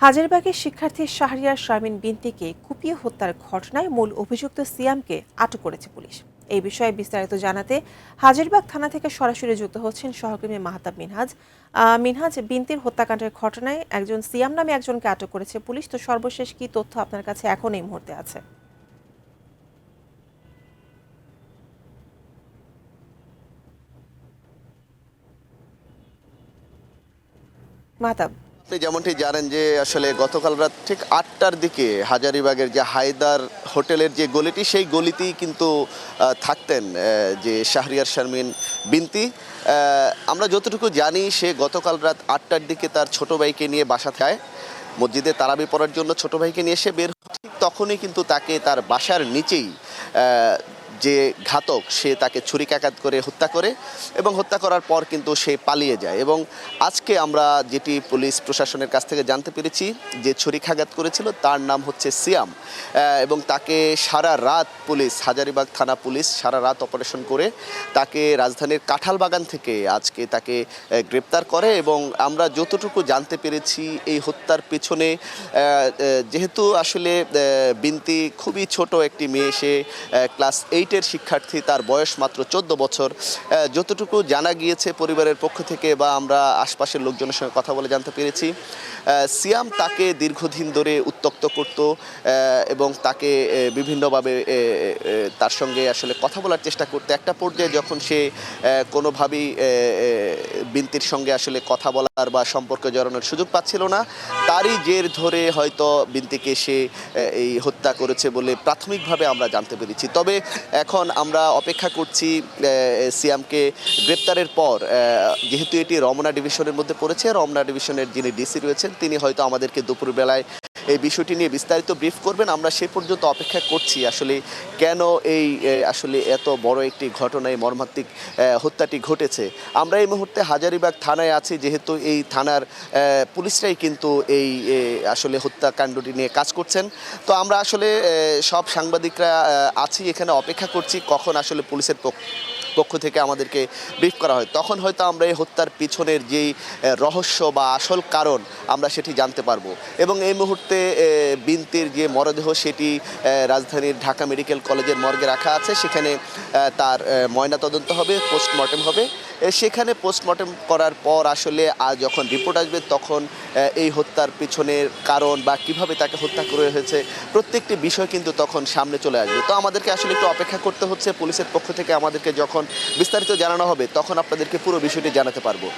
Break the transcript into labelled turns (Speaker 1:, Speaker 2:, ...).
Speaker 1: হাজারীবাগের শিক্ষার্থী শাহরিয়ার শারমিন বিনতিকে কুপিয়ে হত্যার ঘটনায় মূল অভিযুক্ত সিয়ামকে আটক করেছে পুলিশ। এই বিষয়ে বিস্তারিত জানাতে হাজারীবাগ থানা থেকে সরাসরি যুক্ত হচ্ছেন সহকর্মী মাহতাব মিনহাজ। মিনহাজ, বিনতির হত্যাকাণ্ডের ঘটনায় একজন সিয়াম নামে একজনকে আটক করেছে পুলিশ। তো সর্বশেষ কি তথ্য আপনার কাছে এখন এই মুহূর্তে আছে? মাহতাব।
Speaker 2: আপনি যেমনটি জানেন যে আসলে গতকাল রাত ঠিক ৮টার দিকে হাজারীবাগের যে হায়দার হোটেলের যে গলিটি, সেই গলিতেই কিন্তু থাকতেন যে শাহরিয়ার শারমিন বিনতি। আমরা যতটুকু জানি, সে গতকাল রাত ৮টার দিকে তার ছোট ভাইকে নিয়ে বাসা থাকে, মসজিদে তারাবি পড়ার জন্য ছোট ভাইকে নিয়ে এসে বের হয়। ঠিক তখনই কিন্তু তাকে তার বাসার নিচেই যে ঘাতক, সে তাকে ছুরিকাঘাত করে হত্যা করে এবং হত্যা করার পর কিন্তু সে পালিয়ে যায়। এবং আজকে আমরা যেটি পুলিশ প্রশাসনের কাছ থেকে জানতে পেরেছি, যে ছুরিকাঘাত করেছিল তার নাম হচ্ছে সিয়াম, এবং তাকে সারা রাত পুলিশ, হাজারীবাগ থানা পুলিশ সারা রাত অপারেশন করে তাকে রাজধানীর কাঁঠালবাগান থেকে আজকে তাকে গ্রেপ্তার করে। এবং আমরা যতটুকু জানতে পেরেছি, এই হত্যার পেছনে যেহেতু আসলে বিনতি খুবই ছোট একটি মেয়ে, সে ক্লাস 8-এর শিক্ষার্থী, তার বয়স মাত্র 14 বছর। যতটুকু জানা গিয়েছে পরিবারের পক্ষ থেকে বা আমরা আশপাশের লোকজনের সঙ্গে কথা বলে জানতে পেরেছি, সিয়াম তাকে দীর্ঘদিন ধরে উত্ত্যক্ত করত এবং তাকে বিভিন্নভাবে তার সঙ্গে আসলে কথা বলার চেষ্টা করতে। একটা পর্যায়ে যখন সে কোনোভাবেই বিনতির সঙ্গে আসলে কথা বলার বা সম্পর্কে জড়ানোর সুযোগ পাচ্ছিল না, তারই জের ধরে হয়তো বিনতিকে সে এই হত্যা করেছে বলে প্রাথমিকভাবে আমরা জানতে পেরেছি। তবে এখন আমরা অপেক্ষা করছি সিয়ামকে গ্রেপ্তারের পর, যেহেতু এটি রমনা ডিভিশনের মধ্যে পড়েছে, রমনা ডিভিশনের যিনি ডিসি রয়েছেন তিনি হয়তো আমাদেরকে দুপুরবেলায় এই বিষয়টি নিয়ে বিস্তারিত ব্রিফ করবেন। আমরা সে পর্যন্ত অপেক্ষা করছি আসলে কেন এই আসলে এত বড় একটি ঘটনায় মর্মান্তিক হত্যাটি ঘটেছে। আমরা এই মুহূর্তে হাজারীবাগ থানায় আছি, যেহেতু এই থানার পুলিশরাই কিন্তু এই আসলে হত্যাকাণ্ডটি নিয়ে কাজ করছেন। তো আমরা আসলে সব সাংবাদিকরা আছি এখানে, অপেক্ষা করছি কখন আসলে পুলিশের পক্ষ থেকে আমাদেরকে ব্রিফ করা হয়, তখন হয়তো আমরা এই হত্যার পিছনের যেই রহস্য বা আসল কারণ আমরা সেটি জানতে পারবো। এবং এই মুহূর্তে বিনতির যে মরদেহ, সেটি রাজধানীর ঢাকা মেডিকেল কলেজের মর্গে রাখা আছে। সেখানে তার ময়নাতদন্ত হবে, পোস্টমর্টেম হবে। সেখানে পোস্টমর্টেম করার পর আসলে যখন রিপোর্ট আসবে, তখন এই হত্যার পিছনের কারণ বা কিভাবে তাকে হত্যা করে হয়েছে, প্রত্যেকটি বিষয় কিন্তু তখন সামনে চলে আসবে। তো আমাদেরকে আসলে একটু অপেক্ষা করতে হচ্ছে। পুলিশের পক্ষ থেকে আমাদেরকে যখন বিস্তারিত জানানো হবে, তখন আপনাদেরকে পুরো বিষয়টি জানাতে পারবো।